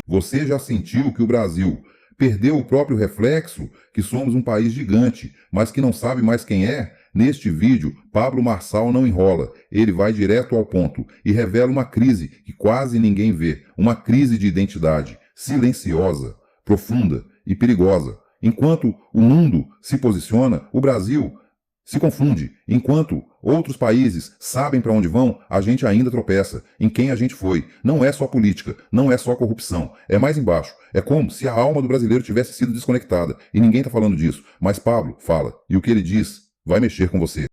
Você já sentiu que o Brasil perdeu o próprio reflexo, que somos um país gigante, mas que não sabe mais quem é? Neste vídeo, Pablo Marçal não enrola, ele vai direto ao ponto e revela uma crise que quase ninguém vê, uma crise de identidade, silenciosa, profunda e perigosa. Enquanto o mundo se posiciona, o Brasil se confunde. Enquanto outros países sabem para onde vão, a gente ainda tropeça em quem a gente foi. Não é só política, não é só corrupção, é mais embaixo. É como se a alma do brasileiro tivesse sido desconectada e ninguém está falando disso. Mas Pablo fala, e o que ele diz vai mexer com você.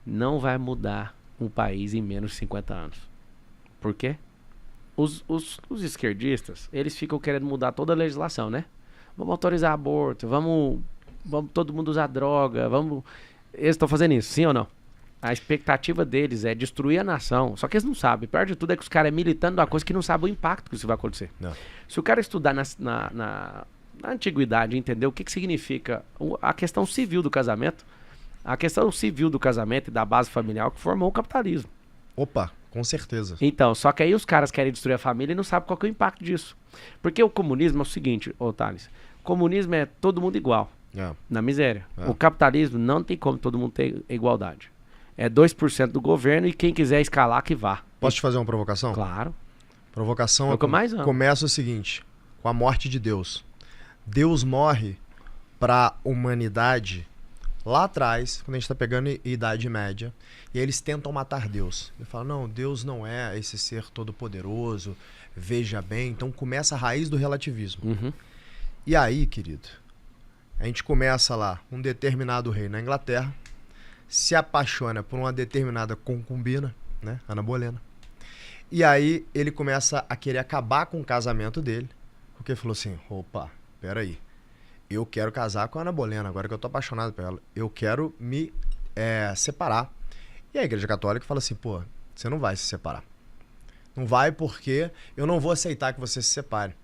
Não vai mudar um país em menos de 50 anos. Por quê? Os esquerdistas, eles ficam querendo mudar toda a legislação, né? Vamos autorizar aborto, vamos todo mundo usar droga, vamos... Eles estão fazendo isso, sim ou não? A expectativa deles é destruir a nação. Só que eles não sabem. Pior de tudo é que os caras é militando uma coisa que não sabem o impacto que isso vai acontecer. Não. Se o cara estudar na antiguidade e entender o que significa a questão civil do casamento, a questão civil do casamento e da base familiar que formou o capitalismo. Opa, com certeza. Então, só que aí os caras querem destruir a família e não sabem qual que é o impacto disso. Porque o comunismo é o seguinte, Thales, comunismo é todo mundo igual. Na miséria. O capitalismo não tem como todo mundo ter igualdade. É 2% do governo e quem quiser escalar que vá. Posso te fazer uma provocação? Claro. Provocação começa o seguinte, com a morte de Deus. Deus morre para a humanidade lá atrás, quando a gente está pegando a Idade Média, e eles tentam matar Deus. Ele fala, não, Deus não é esse ser todo-poderoso, veja bem. Então começa a raiz do relativismo. E aí, querido, a gente começa lá, um determinado rei na Inglaterra se apaixona por uma determinada concubina, né, Ana Bolena. E aí ele começa a querer acabar com o casamento dele, porque ele falou assim, opa, peraí, eu quero casar com a Ana Bolena, agora que eu tô apaixonado por ela, eu quero me separar. E a Igreja Católica fala assim, pô, você não vai se separar. Não vai porque eu não vou aceitar que você se separe.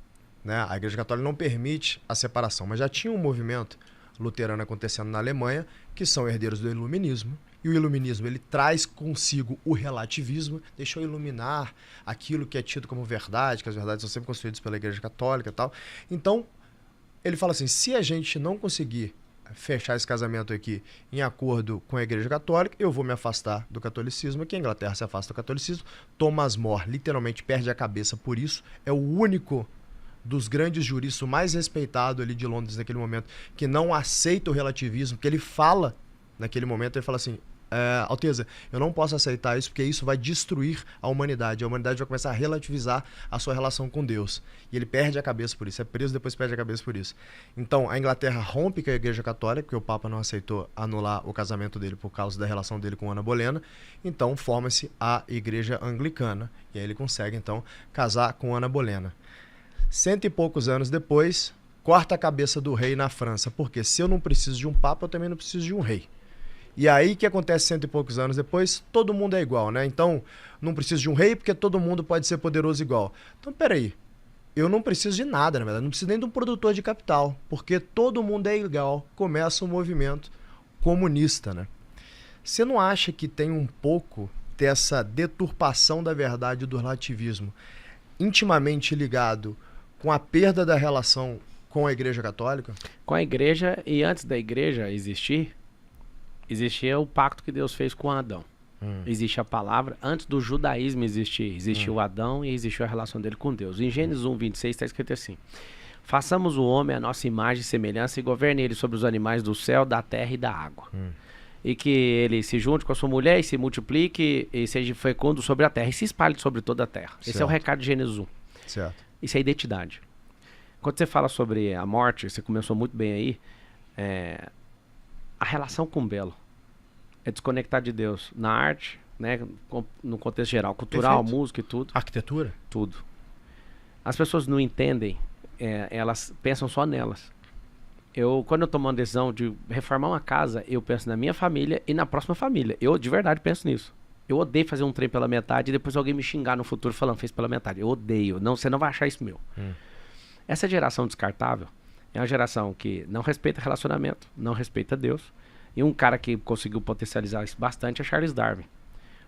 Né? A Igreja Católica não permite a separação, mas já tinha um movimento luterano acontecendo na Alemanha, que são herdeiros do iluminismo, e o iluminismo ele traz consigo o relativismo, deixou iluminar aquilo que é tido como verdade, que as verdades são sempre construídas pela Igreja Católica e tal. Então, ele fala assim, se a gente não conseguir fechar esse casamento aqui em acordo com a Igreja Católica, eu vou me afastar do catolicismo, aqui a Inglaterra se afasta do catolicismo, Thomas More literalmente perde a cabeça por isso, é o único dos grandes juristas, o mais respeitado ali de Londres naquele momento, que não aceita o relativismo, que ele fala, naquele momento, ele fala assim, Alteza, eu não posso aceitar isso porque isso vai destruir a humanidade vai começar a relativizar a sua relação com Deus. E ele perde a cabeça por isso, é preso, depois perde a cabeça por isso. Então, a Inglaterra rompe com a Igreja Católica, porque o Papa não aceitou anular o casamento dele por causa da relação dele com Ana Bolena, então forma-se a Igreja Anglicana, e aí ele consegue, então, casar com Ana Bolena. 100 e poucos anos depois, corta a cabeça do rei na França. Porque se eu não preciso de um papa, eu também não preciso de um rei. E aí, o que acontece 100 e poucos anos depois? Todo mundo é igual, né? Então, não preciso de um rei porque todo mundo pode ser poderoso igual. Então, peraí. Eu não preciso de nada, na verdade. Não preciso nem de um produtor de capital. Porque todo mundo é igual. Começa um movimento comunista, né? Você não acha que tem um pouco dessa deturpação da verdade do relativismo intimamente ligado com a perda da relação com a Igreja Católica? Com a Igreja, e antes da Igreja existia o pacto que Deus fez com Adão. Existe a palavra, antes do judaísmo existir, existiu Adão e existiu a relação dele com Deus. Em Gênesis 1:26 está escrito assim, façamos o homem a nossa imagem e semelhança e governe ele sobre os animais do céu, da terra e da água. E que ele se junte com a sua mulher e se multiplique e seja fecundo sobre a terra e se espalhe sobre toda a terra. Certo. Esse é o recado de Gênesis 1. Certo. Isso é identidade. Quando você fala sobre a morte, você começou muito bem aí, a relação com o belo é desconectar de Deus na arte, né, no contexto geral, cultural, perfeito, música e tudo. Arquitetura? Tudo. As pessoas não entendem, elas pensam só nelas. Quando eu tomo uma decisão de reformar uma casa, eu penso na minha família e na próxima família. Eu de verdade penso nisso. Eu odeio fazer um trem pela metade e depois alguém me xingar no futuro falando fez pela metade. Eu odeio. Não, você não vai achar isso meu. Essa geração descartável é uma geração que não respeita relacionamento, não respeita Deus. E um cara que conseguiu potencializar isso bastante é Charles Darwin.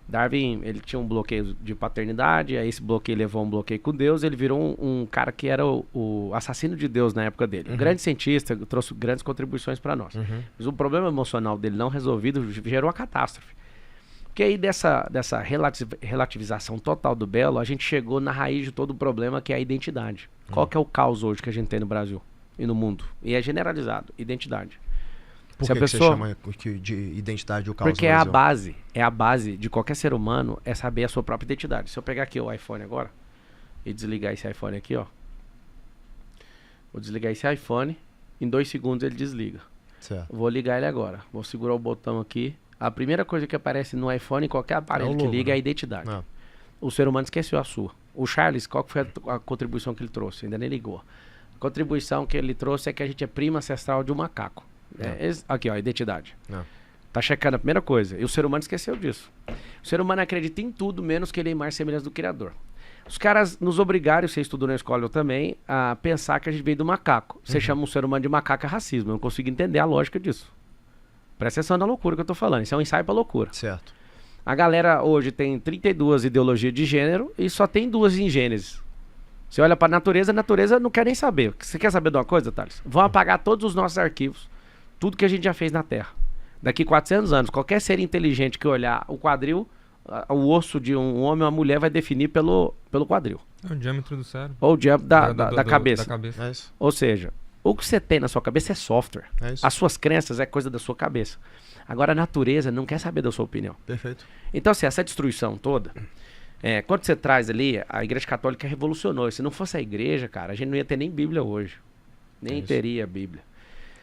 Darwin, ele tinha um bloqueio de paternidade, aí esse bloqueio levou a um bloqueio com Deus, ele virou um cara que era o assassino de Deus na época dele. Um grande cientista, trouxe grandes contribuições para nós. Mas o problema emocional dele não resolvido gerou uma catástrofe. Porque aí dessa relativização total do belo, a gente chegou na raiz de todo o problema, que é a identidade. Qual que é o caos hoje que a gente tem no Brasil e no mundo? E é generalizado, identidade. Por que você chama de identidade o caos? Porque é a base de qualquer ser humano, é saber a sua própria identidade. Se eu pegar aqui o iPhone agora e desligar esse iPhone aqui, ó. Vou desligar esse iPhone, em 2 segundos ele desliga. Certo. Vou ligar ele agora. Vou segurar o botão aqui. A primeira coisa que aparece no iPhone, qualquer aparelho que liga, é a identidade. Não. O ser humano esqueceu a sua. O Charles, qual que foi a contribuição que ele trouxe? Ainda nem ligou. A contribuição que ele trouxe é que a gente é prima ancestral de um macaco. Aqui, ó, identidade. Não. Tá checando a primeira coisa. E o ser humano esqueceu disso. O ser humano acredita em tudo, menos que ele é imagem e semelhança do Criador. Os caras nos obrigaram, você estudou na escola, eu também, a pensar que a gente veio do macaco. Você chama um ser humano de macaco, é racismo. Eu não consigo entender a lógica disso. Presta atenção na loucura que eu tô falando. Isso é um ensaio pra loucura. Certo. A galera hoje tem 32 ideologias de gênero e só tem 2 em Gênesis. Você olha pra natureza, a natureza não quer nem saber. Você quer saber de uma coisa, Thales? Vão apagar todos os nossos arquivos. Tudo que a gente já fez na Terra. Daqui 400 anos, qualquer ser inteligente que olhar o quadril, o osso de um homem ou uma mulher vai definir pelo quadril. É o diâmetro do cérebro. Ou o diâmetro da cabeça. Da cabeça. É isso. Ou seja, o que você tem na sua cabeça é software. É isso. As suas crenças é coisa da sua cabeça. Agora a natureza não quer saber da sua opinião. Perfeito. Então, assim, essa destruição toda, quando você traz ali, a Igreja Católica revolucionou. Se não fosse a igreja, cara, a gente não ia ter nem Bíblia hoje. Nem teria Bíblia.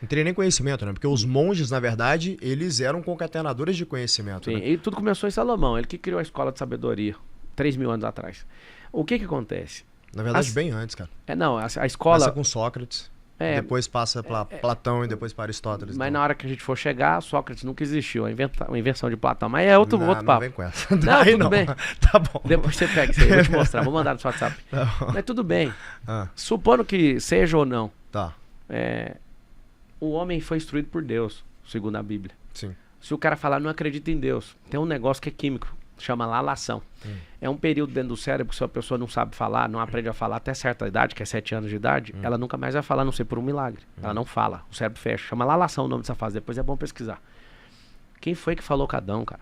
Não teria nem conhecimento, né? Porque os monges, na verdade, eles eram concatenadores de conhecimento. Sim, né? E tudo começou em Salomão, ele que criou a escola de sabedoria, 3.000 anos atrás. O que acontece? Na verdade, bem antes, cara. A escola... Começa com Sócrates, depois passa para Platão e depois para Aristóteles. Mas na hora que a gente for chegar, Sócrates nunca existiu, a invenção de Platão. Mas é outro papo. Não vem com essa. Não, tudo bem. Tá bom. Depois você pega isso aí, eu vou te mostrar, vou mandar no seu WhatsApp. Mas tudo bem. Supondo que seja ou não, Tá. O homem foi instruído por Deus, segundo a Bíblia. Sim. Se o cara falar não acredita em Deus, tem um negócio que é químico, chama lalação. É um período dentro do cérebro que se a pessoa não sabe falar, não aprende a falar até certa idade, que é 7 anos de idade, ela nunca mais vai falar, a não ser por um milagre. Ela não fala, o cérebro fecha. Chama lalação o nome dessa fase, depois é bom pesquisar. Quem foi que falou com Adão, cara?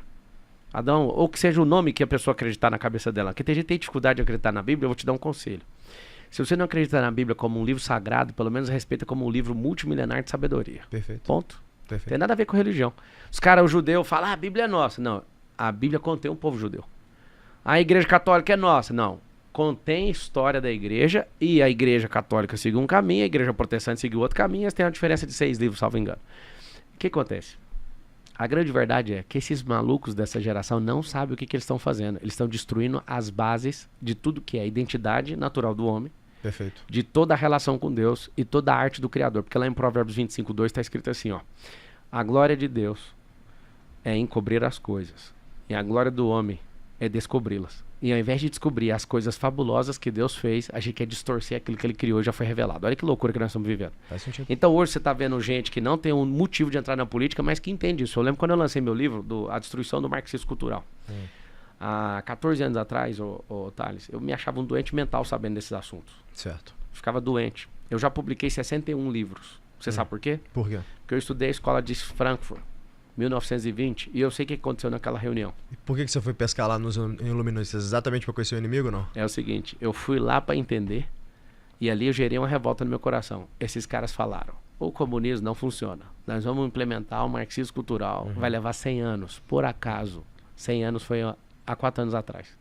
Adão, ou que seja o nome que a pessoa acreditar na cabeça dela. Porque tem gente que tem dificuldade de acreditar na Bíblia, eu vou te dar um conselho. Se você não acredita na Bíblia como um livro sagrado, pelo menos respeita como um livro multimilenar de sabedoria. Perfeito. Ponto. Perfeito. Tem nada a ver com religião. Os caras, o judeu, falam, a Bíblia é nossa. Não, a Bíblia contém um povo judeu. A Igreja Católica é nossa. Não, contém história da Igreja e a Igreja Católica seguiu um caminho, a Igreja Protestante seguiu outro caminho, eles têm uma diferença de 6 livros, salvo engano. O que acontece? A grande verdade é que esses malucos dessa geração não sabem o que eles estão fazendo. Eles estão destruindo as bases de tudo que é a identidade natural do homem. Perfeito. De toda a relação com Deus e toda a arte do Criador. Porque lá em Provérbios 25:2 está escrito assim, ó. A glória de Deus é encobrir as coisas. E a glória do homem é descobri-las. E ao invés de descobrir as coisas fabulosas que Deus fez, a gente quer distorcer aquilo que ele criou e já foi revelado. Olha que loucura que nós estamos vivendo. Faz sentido. Então hoje você está vendo gente que não tem um motivo de entrar na política, mas que entende isso. Eu lembro quando eu lancei meu livro, A Destruição do Marxismo Cultural. Há 14 anos atrás, Thales, eu me achava um doente mental sabendo desses assuntos. Certo. Ficava doente. Eu já publiquei 61 livros. Você sabe por quê? Por quê? Porque eu estudei a escola de Frankfurt, 1920, e eu sei o que aconteceu naquela reunião. E por que você foi pescar lá nos iluministas? Exatamente para conhecer o inimigo ou não? É o seguinte, eu fui lá para entender, e ali eu gerei uma revolta no meu coração. Esses caras falaram, o comunismo não funciona. Nós vamos implementar o marxismo cultural, vai levar 100 anos. Por acaso, 100 anos foi há 4 anos atrás.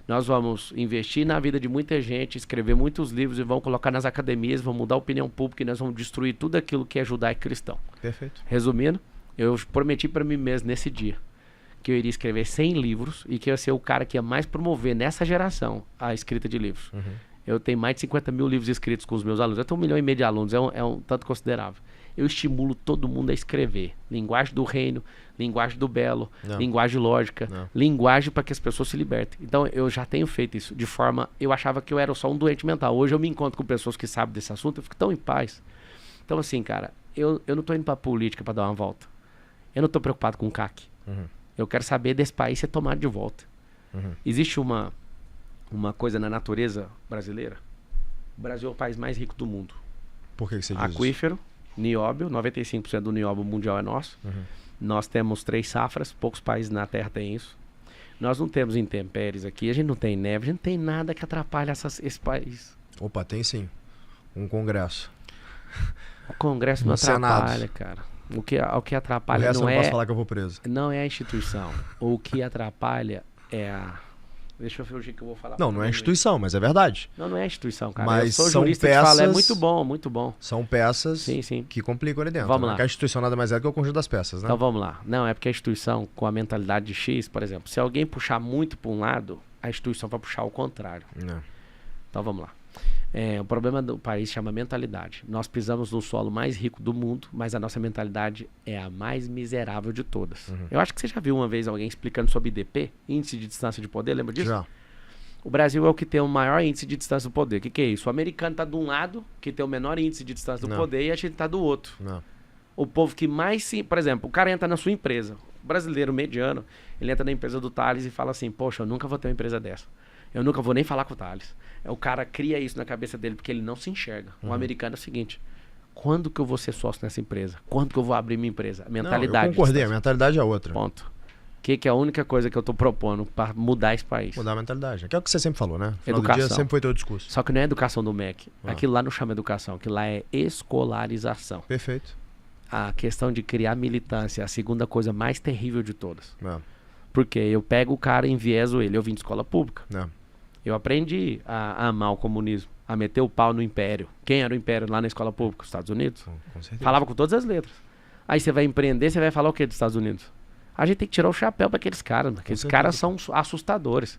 Nós vamos investir na vida de muita gente, escrever muitos livros e vamos colocar nas academias, vamos mudar a opinião pública e nós vamos destruir tudo aquilo que é judaico-cristão. Perfeito. Resumindo, eu prometi para mim mesmo nesse dia que eu iria escrever 100 livros e que eu ia ser o cara que ia mais promover nessa geração a escrita de livros. Eu tenho mais de 50 mil livros escritos com os meus alunos. Eu tenho 1,5 milhão de alunos, é um tanto considerável. Eu estimulo todo mundo a escrever. Linguagem do reino, linguagem do belo, linguagem lógica, linguagem para que as pessoas se libertem. Então eu já tenho feito isso de forma... Eu achava que eu era só um doente mental. Hoje eu me encontro com pessoas que sabem desse assunto, eu fico tão em paz. Então assim, cara, eu não tô indo pra política para dar uma volta. Eu não tô preocupado com o CAC. Eu Eu quero saber desse país ser tomado de volta. Existe uma coisa na natureza brasileira. O Brasil é o país mais rico do mundo. Por que você diz Aquífero, nióbio, 95% do nióbio mundial é nosso. Nós temos 3 safras, poucos países na Terra têm isso. Nós não temos intempéries aqui, a gente não tem neve, a gente não tem nada que atrapalhe esse país. Opa, tem sim. Um congresso. O congresso não atrapalha, cara. O que atrapalha não é... posso falar que eu vou preso. Não é a instituição. O que atrapalha é a... Deixa eu ver o que eu vou falar. Não é a instituição, mas é verdade. Não é a instituição, cara. Mas eu sou são jurista peças... e falo, é muito bom, muito bom. São peças sim. que complicam ali dentro. Vamos lá. Porque a instituição nada mais é do que o conjunto das peças, né? Então vamos lá. Não, é porque a instituição, com a mentalidade de X, por exemplo, se alguém puxar muito para um lado, a instituição vai puxar o contrário. Então vamos lá. O problema do país chama mentalidade. Nós pisamos no solo mais rico do mundo, mas a nossa mentalidade é a mais miserável de todas. Eu acho que você já viu uma vez alguém explicando sobre IDP, Índice de Distância de Poder, lembra disso? Já. O Brasil é o que tem o maior índice de distância do poder. O que é isso? O americano está de um lado, que tem o menor índice de distância do poder, e a gente está do outro. O povo que mais se... Por exemplo, o cara entra na sua empresa. O brasileiro mediano, ele entra na empresa do Thales e fala assim, poxa, eu nunca vou ter uma empresa dessa. Eu nunca vou nem falar com o Thales. O cara cria isso na cabeça dele porque ele não se enxerga. O americano é o seguinte, quando que eu vou ser sócio nessa empresa? Quando que eu vou abrir minha empresa? A mentalidade. Eu concordei, a mentalidade é outra. Ponto. Que é a única coisa que eu tô propondo para mudar esse país. Mudar a mentalidade. Que é o que você sempre falou, né? No educação. Do dia sempre foi teu discurso. Só que não é educação do MEC. Aquilo lá não chama educação. Aquilo lá é escolarização. Perfeito. A questão de criar militância é a segunda coisa mais terrível de todas. Porque eu pego o cara e envieso ele. Eu vim de escola pública. Eu aprendi a amar o comunismo. A meter o pau no império. Quem era o império lá na escola pública? Os Estados Unidos. Com certeza. Falava com todas as letras. Aí você vai empreender, você vai falar o que dos Estados Unidos? A gente tem que tirar o chapéu para aqueles caras. Aqueles caras são assustadores.